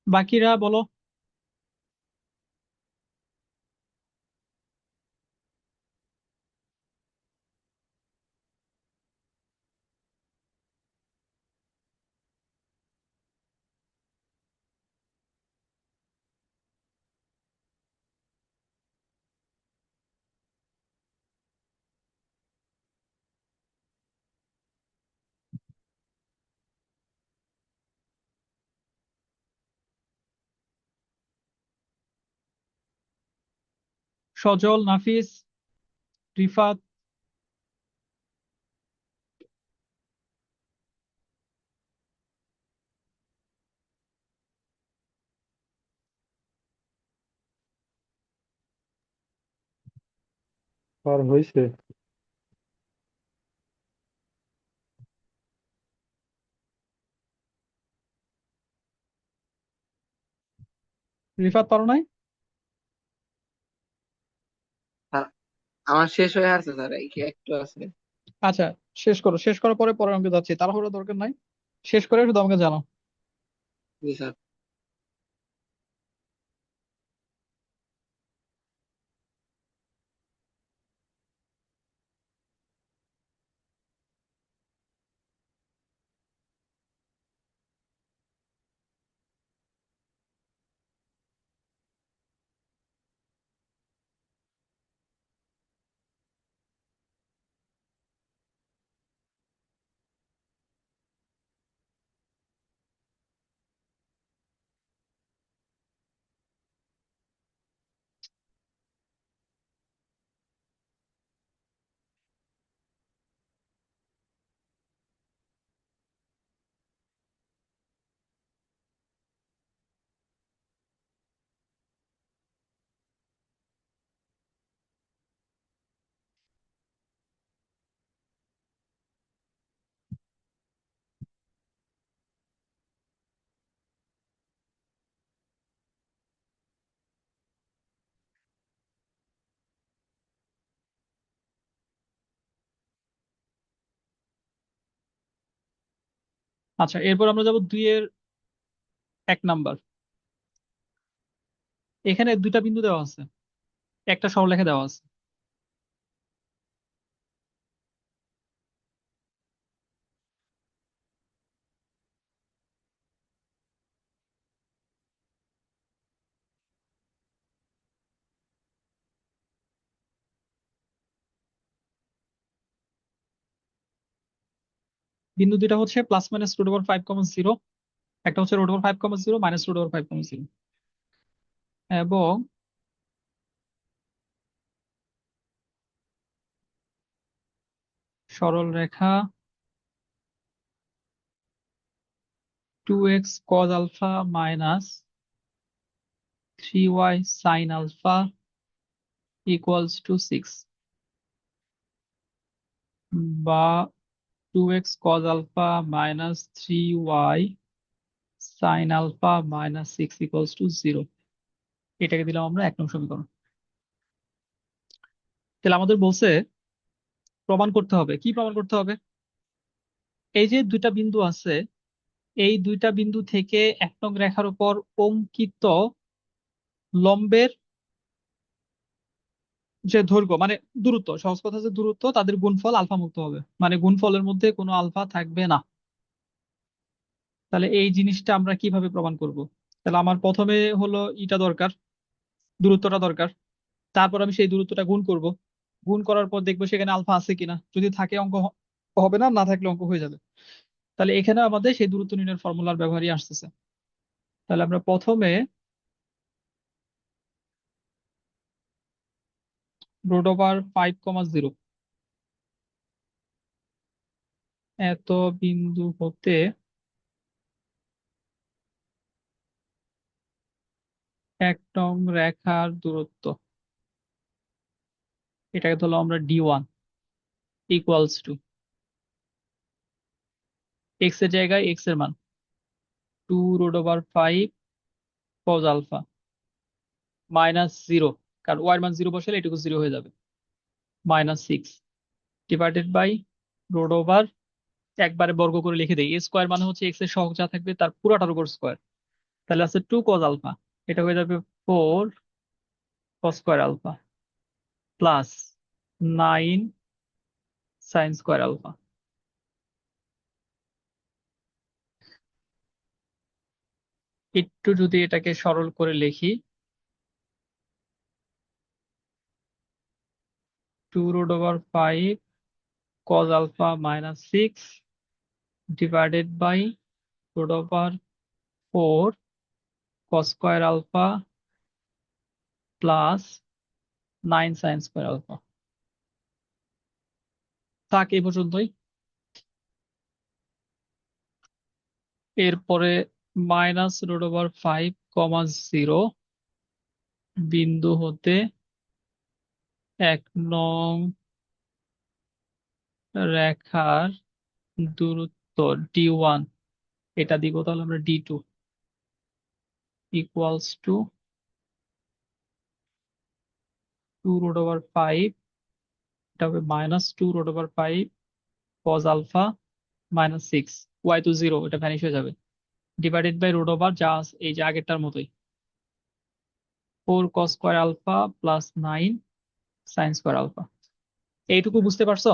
বাকিরা বলো। সজল, নাফিস, রিফাত। আর হয়েছে? রিফাত পারো নাই? আ- আমার শেষ হয়ে আছে স্যার, এই কি একটু আছে। আচ্ছা, শেষ করো, শেষ করার পরে পরের অঙ্কে যাচ্ছি, তাড়াহুড়ো দরকার নাই। শেষ করে শুধু আমাকে জানাও। জি স্যার। আচ্ছা, এরপর আমরা যাব 2 এর 1 নাম্বার। এখানে দুইটা বিন্দু দেওয়া আছে, একটা সরলরেখা দেওয়া আছে। বিন্দু দুইটা হচ্ছে +-√5,0, একটা হচ্ছে √5,0 -√5,0, এবং সরল রেখা 2x cos alpha - 3y sin alpha = 6, বা 2x cos alpha - 3y sin alpha - 6 = 0। এটাকে দিলাম আমরা 1 নং সমীকরণ। তাহলে আমাদের বলছে প্রমাণ করতে হবে, কি প্রমাণ করতে হবে? এই যে দুইটা বিন্দু আছে, এই দুইটা বিন্দু থেকে 1 নং রেখার উপর অঙ্কিত লম্বের যে দৈর্ঘ্য, মানে দূরত্ব, সহজ কথা যে দূরত্ব, তাদের গুণফল আলফা মুক্ত হবে, মানে গুণফলের মধ্যে কোনো আলফা থাকবে না। তাহলে এই জিনিসটা আমরা কিভাবে প্রমাণ করব? তাহলে আমার প্রথমে হলো ইটা দরকার, দূরত্বটা দরকার। তারপর আমি সেই দূরত্বটা গুণ করব। গুণ করার পর দেখবো সেখানে আলফা আছে কিনা, যদি থাকে অঙ্ক হবে না, না থাকলে অঙ্ক হয়ে যাবে। তাহলে এখানে আমাদের সেই দূরত্ব নির্ণয়ের ফর্মুলার ব্যবহারই আসতেছে। তাহলে আমরা প্রথমে √5,0 এত বিন্দু হতে 1 নং রেখার দূরত্ব, এটাকে ধরলাম আমরা D1, = এক্স এর জায়গায় এক্স এর মান 2√5 cos alpha -0, কারণ ওয়াই এর মান 0 বসালে এটুকু 0 হয়ে যাবে, -6 ডিভাইডেড বাই √, একবারে বর্গ করে লিখে দেই। স্কোয়ার মানে হচ্ছে এক্স এর সহগ যা থাকবে তার পুরোটার উপর স্কোয়ার। তাহলে আছে 2 cos alpha, এটা হয়ে যাবে 4 cos square alpha plus 9 sin square alpha। একটু যদি এটাকে সরল করে লিখি, 2√5 cos alpha -6 divided by √4 cos square alpha plus 9 sin square alpha। থাক এই পর্যন্তই। এরপরে -√5,0 বিন্দু হতে 1 নং রেখার দূরত্ব D1, এটা দিব তাহলে আমরা D2, = 2√5, এটা হবে -2√5 cos alpha -6, y to 0, এটা ভ্যানিশ হয়ে যাবে, ডিভাইডেড বাই √, যা এই যে আগেরটার মতোই 4 cos square alpha plus 9 sin square alpha। এইটুকু বুঝতে পারছো?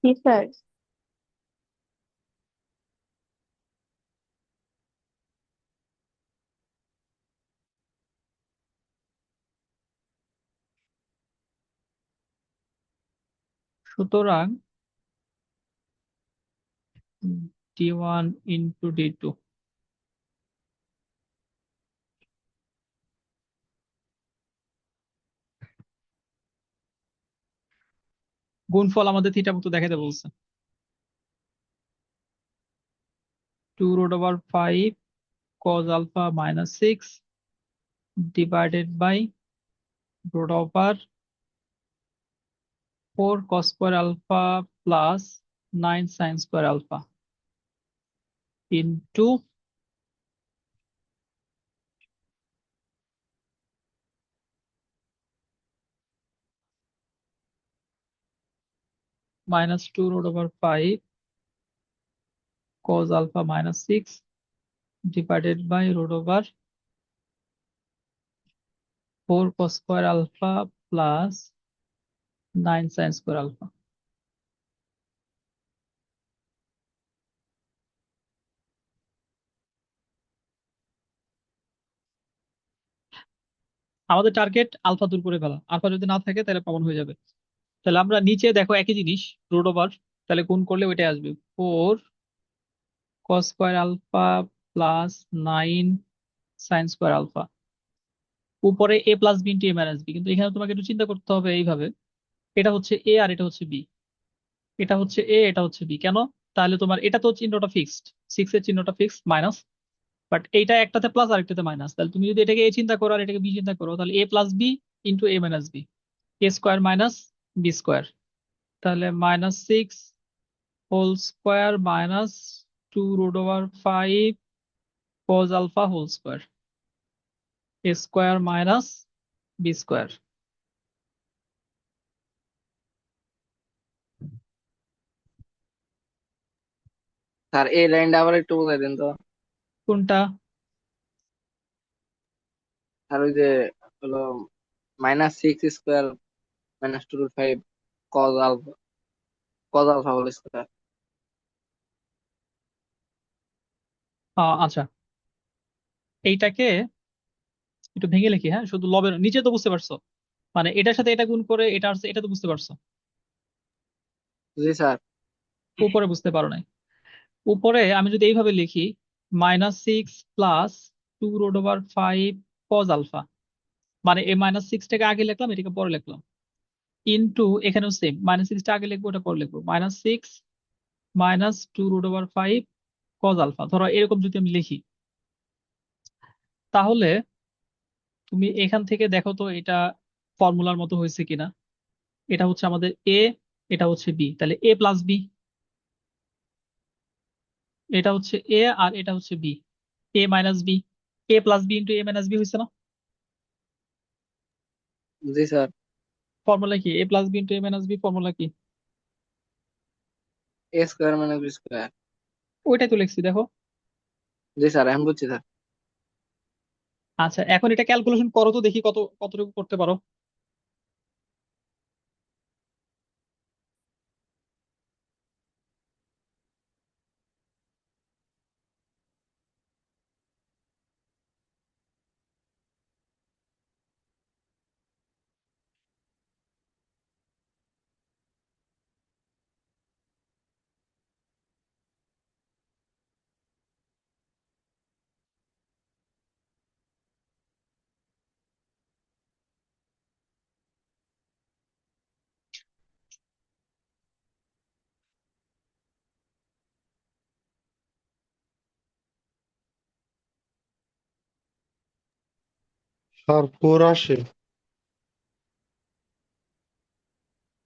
জি স্যার। সুতরাং D1 ইন্টু D2, গুণফল আমাদের থিটা মতো দেখাতে বলছে। 2√5 cos alpha -6 divided by √4 cos square alpha plus 9 sin square alpha into -2 √5 cos alpha -6 divided by √4 cos square alpha plus 9 sin square alpha। আমাদের টার্গেট আলফা দূর করে ফেলা, আলফা যদি না থাকে তাহলে কমন হয়ে যাবে। তাহলে আমরা নিচে দেখো একই জিনিস √, তাহলে গুণ করলে ওইটাই আসবে 4 cos square alpha plus 9 sin square alpha। উপরে a plus B into a minus b, কিন্তু এখানে তোমাকে একটু চিন্তা করতে হবে এইভাবে, এটা হচ্ছে এ আর এটা হচ্ছে বি, এটা হচ্ছে এ এটা হচ্ছে বি, কেন? তাহলে তোমার এটা তো চিহ্নটা ফিক্সড, 6 এর চিহ্নটা ফিক্সড মাইনাস, বাট এইটা একটাতে প্লাস আর একটাতে মাইনাস, তাহলে তুমি যদি এটাকে এ চিন্তা করো আর এটাকে বি চিন্তা করো, তাহলে A plus B into A minus B, A square minus B square, তাহলে -6 whole square minus 2 √5 cos alpha whole square, A square minus B square. Sir এই লাইনটা আবার একটু বোঝাই দিন তো। কোনটা? আর ওই যে হলো -6 square -2 √5 cos alpha whole square. আচ্ছা, এইটাকে একটু ভেঙে লিখি, হ্যাঁ, শুধু লবের নিচে তো বুঝতে পারছো, মানে এটার সাথে এটা গুণ করে এটা আসছে, এটা তো বুঝতে পারছো, জি স্যার। উপরে বুঝতে পারো নাই। উপরে আমি যদি এইভাবে লিখি -6 প্লাস 2 √5 cos alpha, মানে এই -6টাকে আগে লিখলাম, এটাকে পরে লিখলাম, ইন্টু এখানেও সেম -6টা আগে লিখবো ওটা পরে লিখবো, -6 -2 √5 cos alpha। ধরো এরকম যদি আমি লিখি, তাহলে তুমি এখান থেকে দেখো তো এটা ফর্মুলার মতো হয়েছে কিনা। এটা হচ্ছে আমাদের এ, এটা হচ্ছে বি, তাহলে এ প্লাস বি, এটা হচ্ছে এ আর এটা হচ্ছে B, A minus B, A plus B into A minus B হয়েছে না? জি স্যার। ফর্মুলা কি? এ plus B into A minus B formula কি? a² - b²। ওইটাই তো লিখছি দেখো। জি স্যার, এখন বুঝছি স্যার। আচ্ছা, এখন এটা ক্যালকুলেশন করো তো দেখি কতটুকু করতে পারো। স্যার 4 আসে।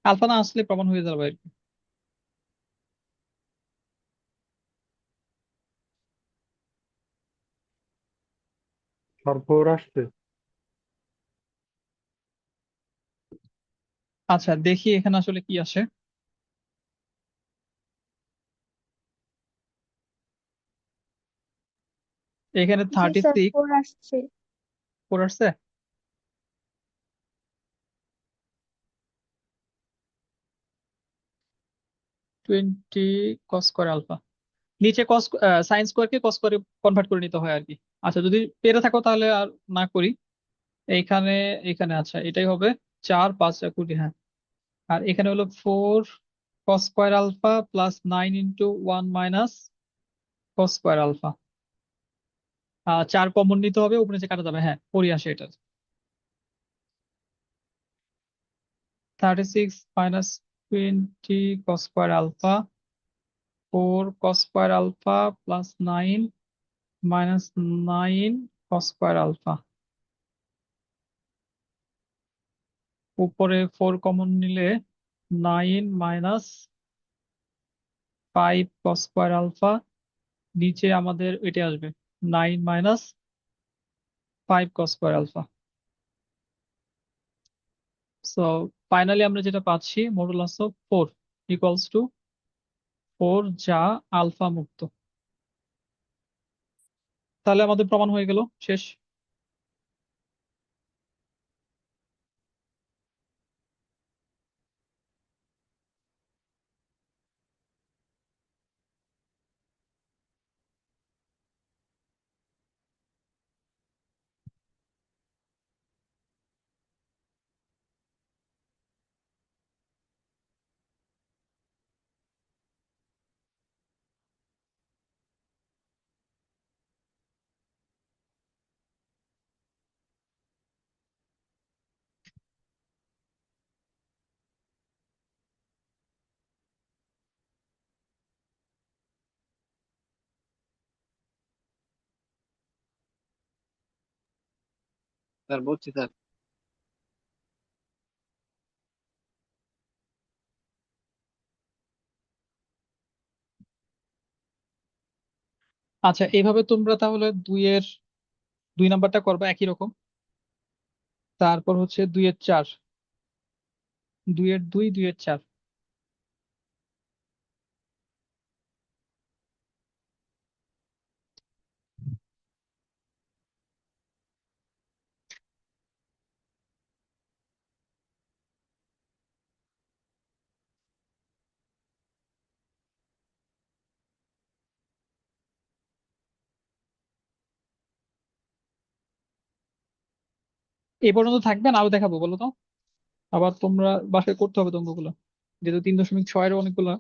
আলফা না আসলে প্রমাণ হয়ে যাবে আর কি। স্যার 4 আসছে। আচ্ছা দেখি এখানে আসলে কি আসে। এখানে জি থার্টি স্যার, সিক্স 4 আসছে। ফোর আসছে। 20 কস স্কোয়ার আলফা, নিচে কস সাইন স্কোয়ারকে কস স্কোয়ারে কনভার্ট করে নিতে হয় আর কি। আচ্ছা যদি পেরে থাকো তাহলে আর না করি। এইখানে এখানে আচ্ছা এটাই হবে 4 5 20, হ্যাঁ। আর এখানে হলো 4 cos square alpha plus 9 into 1 minus cos square alpha. 4 common নিতে হবে, উপরে যে কাটা যাবে, হ্যাঁ 4 আসে এটা। 36 - 20 cos square alpha, 4 cos square alpha plus 9 minus 9 cos square alpha। উপরে 4 কমন নিলে 9 মাইনাস 5 cos square alpha, নিচে আমাদের এটা আসবে 9 minus 5 cos square alpha। So finally আমরা যেটা পাচ্ছি মডুলাস অফ 4। ইকুয়ালস টু 4 যা আলফা মুক্ত। তাহলে আমাদের প্রমাণ হয়ে গেল, শেষ। স্যার বলছি স্যার। আচ্ছা, এইভাবে তোমরা তাহলে 2 নাম্বারটা করবা একই রকম। তারপর হচ্ছে 2-4, 2-2, 2-4। এই পর্যন্ত থাকবে না, আরো দেখাবো বলো তো? আবার তোমরা বাসায় করতে হবে তো অঙ্কগুলো, যেহেতু 3.6-এর অনেকগুলো।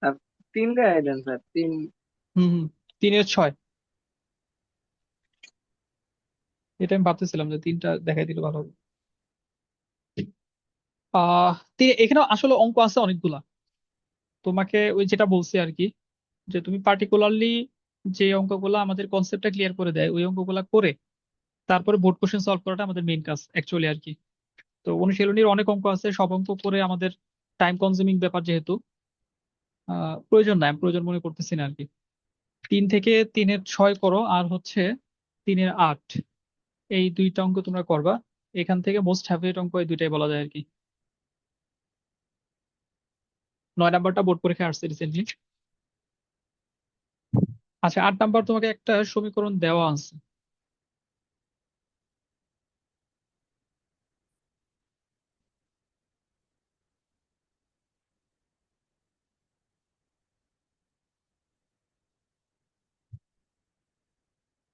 স্যার 3 গায়ে দেন স্যার, 3। হুম হুম, 3-6। এটা আমি ভাবতেছিলাম যে 3টা দেখাই দিলে ভালো হবে। এখানে আসলে অঙ্ক আছে অনেকগুলা। তোমাকে ওই যেটা বলছি আর কি, যে তুমি পার্টিকুলারলি যে অঙ্কগুলো আমাদের কনসেপ্টটা ক্লিয়ার করে দেয় ওই অঙ্কগুলা করে তারপরে বোর্ড কোশ্চেন সলভ করাটা আমাদের মেইন কাজ অ্যাকচুয়ালি আর কি। তো অনুশীলনীর অনেক অঙ্ক আছে, সব অঙ্ক করে আমাদের টাইম কনজিউমিং ব্যাপার যেহেতু প্রয়োজন নাই, আমি প্রয়োজন মনে করতেছি না আর কি। 3 থেকে 3-6 করো, আর হচ্ছে 3-8, এই 2টা অঙ্ক তোমরা করবা। এখান থেকে মোস্ট ফেভারিট অঙ্ক এই 2টাই বলা যায় আর কি। 9 নাম্বারটা বোর্ড পরীক্ষায় আসছে রিসেন্টলি। আচ্ছা, 8 নাম্বার তোমাকে একটা সমীকরণ দেওয়া আছে।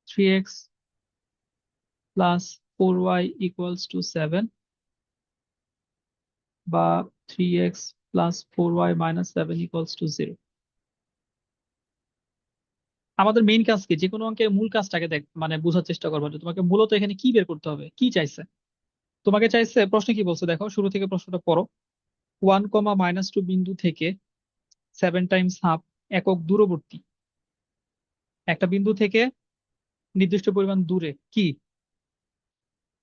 Three x plus 4y equals to 7, বা 3x plus 4y minus 7 equals to 0। আমাদের মেইন কাজ কি, যে কোনো অঙ্কের মূল কাজটাকে মানে বোঝার চেষ্টা করবো যে তোমাকে মূলত এখানে কি বের করতে হবে, কি চাইছে। তোমাকে চাইছে, প্রশ্নে কি বলছে দেখো, শুরু থেকে প্রশ্নটা পড়ো। 1, -2 বিন্দু থেকে 7 টাইমস হাফ একক দূরবর্তী একটা বিন্দু থেকে নির্দিষ্ট পরিমাণ দূরে কি,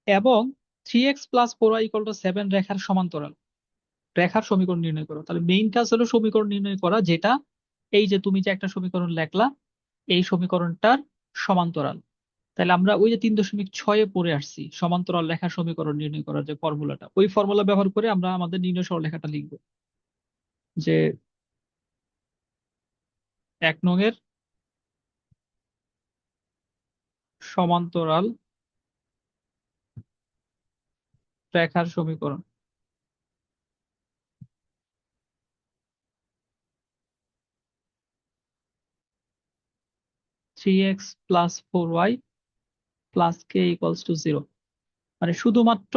এবং 3x+4y = 7 রেখার সমান্তরাল রেখার সমীকরণ নির্ণয় করো। তাহলে মেইন কাজ হলো সমীকরণ নির্ণয় করা, যেটা এই যে তুমি যে একটা সমীকরণ লেখলা এই সমীকরণটার সমান্তরাল। তাহলে আমরা ওই যে 3.6-এ পড়ে আসছি সমান্তরাল রেখার সমীকরণ নির্ণয় করার যে ফর্মুলাটা, ওই ফর্মুলা ব্যবহার করে আমরা আমাদের নির্ণয় সরলরেখাটা লিখবো। যে 1 নং-এর সমান্তরাল রেখার সমীকরণ। Three x plus 4y plus K equals to 0। মানে শুধুমাত্র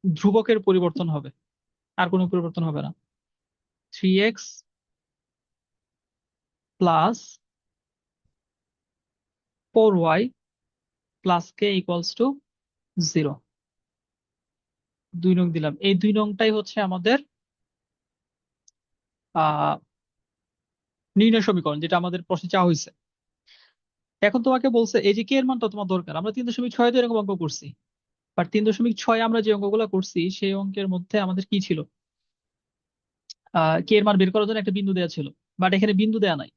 ধ্রুবকের পরিবর্তন হবে, আর কোনো পরিবর্তন হবে না। 3x plus 4y plus K equals to 0। 2 নং দিলাম, এই 2 নংটাই হচ্ছে আমাদের আহ নির্ণয় সমীকরণ, যেটা আমাদের প্রশ্নে চাওয়া হয়েছে। এখন তোমাকে বলছে এই যে কে এর মানটা তোমার দরকার। আমরা 3.6-তে এরকম অঙ্ক করছি, বাট 3.6 আমরা যে অঙ্কগুলো করছি সেই অঙ্কের মধ্যে আমাদের কি ছিল, কে এর মান বের করার জন্য একটা বিন্দু দেওয়া ছিল, বাট এখানে বিন্দু দেওয়া নাই।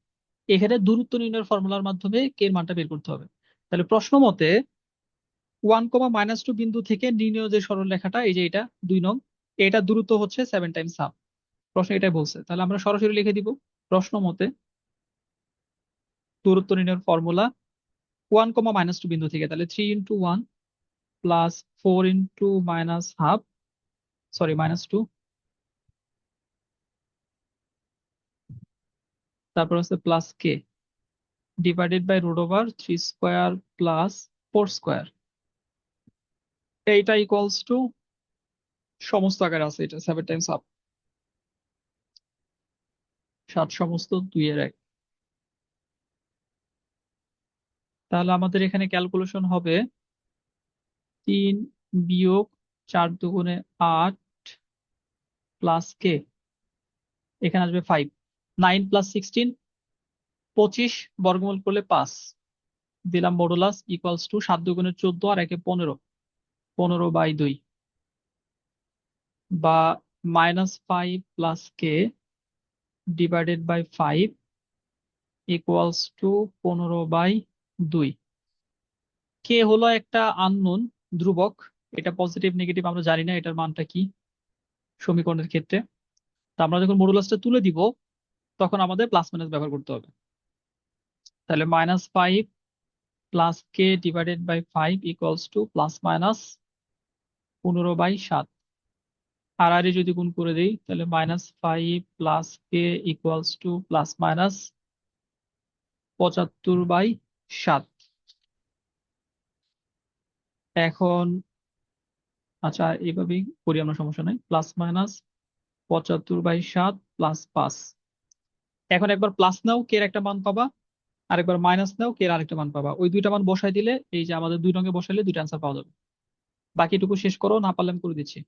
এখানে দূরত্ব নির্ণয়ের ফর্মুলার মাধ্যমে কে এর মানটা বের করতে হবে। তাহলে প্রশ্ন মতে 1, -2 বিন্দু থেকে নির্ণীয় যে সরলরেখাটা, এই যে এটা 2 নং, এটা দূরত্ব হচ্ছে 7 টাইমস হাফ। প্রশ্ন এটাই বলছে, তাহলে আমরা সরাসরি লিখে দিব প্রশ্ন মতে দূরত্ব নির্ণয়ের ফর্মুলা 1, -2 বিন্দু থেকে, তাহলে 3 × 1 + 4 × -হাফ, সরি -2, তারপর হচ্ছে +k /√3² + 4²। এইটা ইকুয়ালস টু, সমস্ত আকারে আছে এটা 7 টাইমস হাফ, 7 সমস্ত 2-এর 1। তাহলে আমাদের এখানে ক্যালকুলেশন হবে 3 - 4 × 2 = 8 + k, এখানে আসবে 5, 9 + 16 25, বর্গমূল করলে 5, দিলাম মডুলাস ইকুয়ালস টু 7 × 2 = 14 আর 1 = 15, 15/2, বা -5 + k / 5 ইকুয়ালস টু 15/2। কে হলো একটা আননোন ধ্রুবক, এটা পজিটিভ নেগেটিভ আমরা জানি না এটার মানটা কি সমীকরণের ক্ষেত্রে। তা আমরা যখন মডুলাসটা তুলে দিব তখন আমাদের প্লাস মাইনাস ব্যবহার করতে হবে। তাহলে -5 + k / 5 ইকুয়ালস টু ±15/7। আর আর যদি গুণ করে দিই তাহলে -5 + k ইকুয়ালস টু ±75/7। এখন আচ্ছা, এইভাবেই করি আমরা, সমস্যা নাই, +/75/7 + 5। এখন একবার প্লাস নাও, কে এর একটা মান পাবা, আরেকবার মাইনাস নাও, কে এর আরেকটা মান পাবা। ওই দুইটা মান বসাই দিলে, এই যে আমাদের 2 রঙে বসাইলে দুইটা অ্যান্সার পাওয়া যাবে। বাকিটুকু শেষ করো, না পারলে আমি করে দিচ্ছি।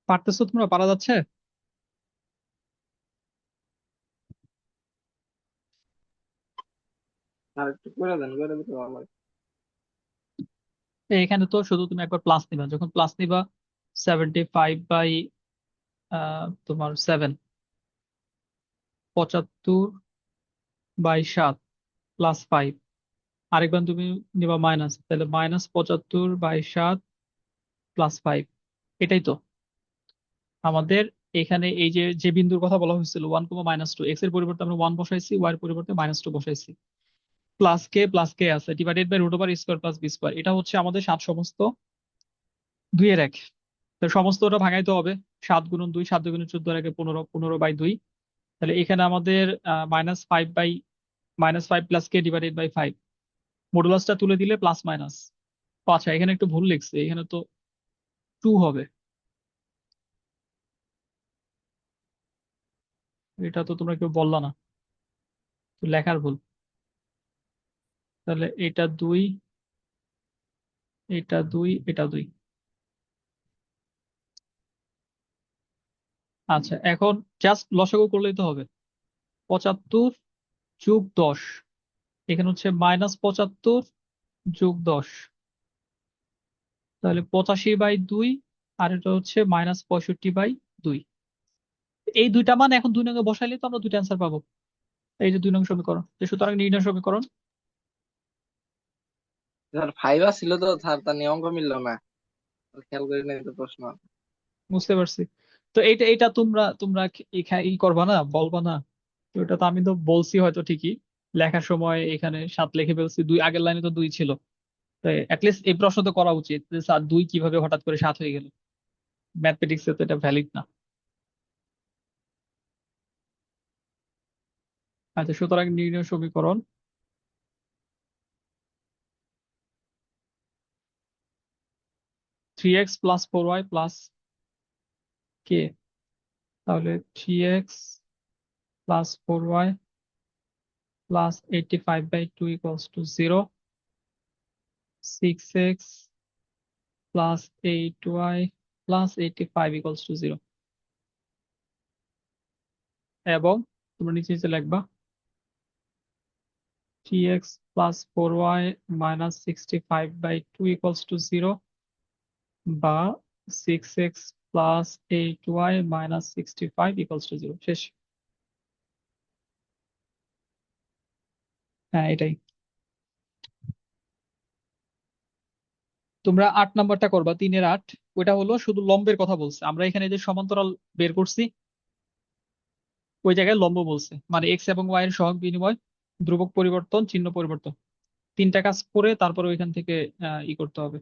পারতেছো তোমরা? পারা যাচ্ছে? আর একটু করে দেন, করে দিতে ভালো হয়। এখানে তো শুধু তুমি একবার প্লাস নিবা, যখন প্লাস নিবা 75/তোমার 7, 75/7 +5। আরেকবার তুমি নিবা মাইনাস, তাহলে -75/7 +5। এটাই তো আমাদের এখানে এই যে যে বিন্দুর কথা বলা হয়েছিল 1, -2, এক্স এর পরিবর্তে আমরা 1 বসাইছি, ওয়াই এর পরিবর্তে -2 বসাইছি, প্লাস কে আছে ডিভাইডেড বাই √স্কোয়ার প্লাস বি স্কোয়ার। এটা হচ্ছে আমাদের 7 সমস্ত 2 এর এক। তো সমস্তটা ভাঙাইতে হবে। 7 × 2, 7 × 2 = 14, 15/2। তাহলে এখানে আমাদের -5 প্লাস কে ডিভাইডেড বাই 5, মডুলাসটা তুলে দিলে প্লাস মাইনাস। আচ্ছা, এখানে একটু ভুল লিখছে, এখানে তো 2 হবে। এটা তো তোমরা কেউ বললা না, তো লেখার ভুল। তাহলে এটা 2, এটা 2, এটা 2। আচ্ছা, এখন জাস্ট লসাগু করলেই তো হবে। 75 + 10, এখানে হচ্ছে -75 + 10, তাহলে 85/2, আর এটা হচ্ছে -65/2। এই দুইটা মান এখন 2 নঙ্গে বসাইলে তো আমরা দুইটা অ্যান্সার পাবো। এই যে 2 নং সমীকরণ। সুতরাং নির্ণয় সমীকরণ। স্যার 5 ছিল তো স্যার, তার নিয়ে অঙ্ক মিললো না, খেয়াল করি নাই তো প্রশ্ন। বুঝতে পারছি। তো এইটা এইটা তোমরা তোমরা ই করবা না, বলবা না। তো এটা তো আমি তো বলছি হয়তো ঠিকই, লেখার সময় এখানে 7 লিখে ফেলছি, 2 আগের লাইনে তো 2 ছিল। তো অ্যাটলিস্ট এই প্রশ্ন তো করা উচিত যে স্যার 2 কিভাবে হঠাৎ করে 7 হয়ে গেল। ম্যাথমেটিক্সে তো এটা ভ্যালিড না। আচ্ছা, সুতরাং নির্ণয় সমীকরণ 3x + 4y + কে। তাহলে 3x + 4y + 85/2 = 0, 6x + 8y + 85 = 0। এবং তোমরা নিচে নিচে লিখবা 3x + 4y - 65/2 = 0, বা 6x + 8y - 65 = 0। শেষ। হ্যাঁ, এটাই। তোমরা 8 নাম্বারটা করবা, 3 এর 8। ওইটা হলো শুধু লম্বের কথা বলছে, আমরা এখানে যে সমান্তরাল বের করছি ওই জায়গায় লম্ব বলছে, মানে এক্স এবং ওয়াই এর সহগ বিনিময়, ধ্রুবক পরিবর্তন, চিহ্ন পরিবর্তন, 3টা কাজ করে তারপরে ওইখান থেকে ই করতে হবে।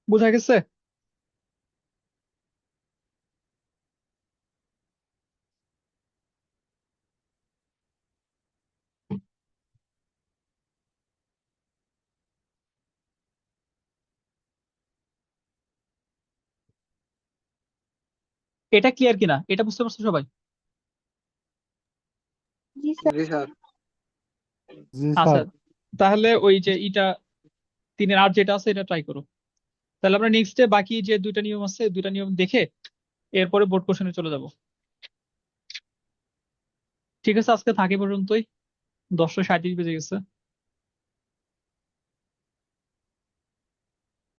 বোঝা গেছে? এটা ক্লিয়ার কিনা, এটা বুঝতে পারছো সবাই? জি স্যার। জি স্যার। জি আচ্ছা, স্যার। তাহলে ওই যে 3 এর 8 যেটা আছে এটা ট্রাই করো। তাহলে আমরা নেক্সটে বাকি যে 2টা নিয়ম আছে, 2টা নিয়ম দেখে এরপরে বোর্ড কোশ্চেনে চলে যাব। ঠিক আছে, আজকে থাকি পর্যন্তই। 10:37 বেজে গেছে।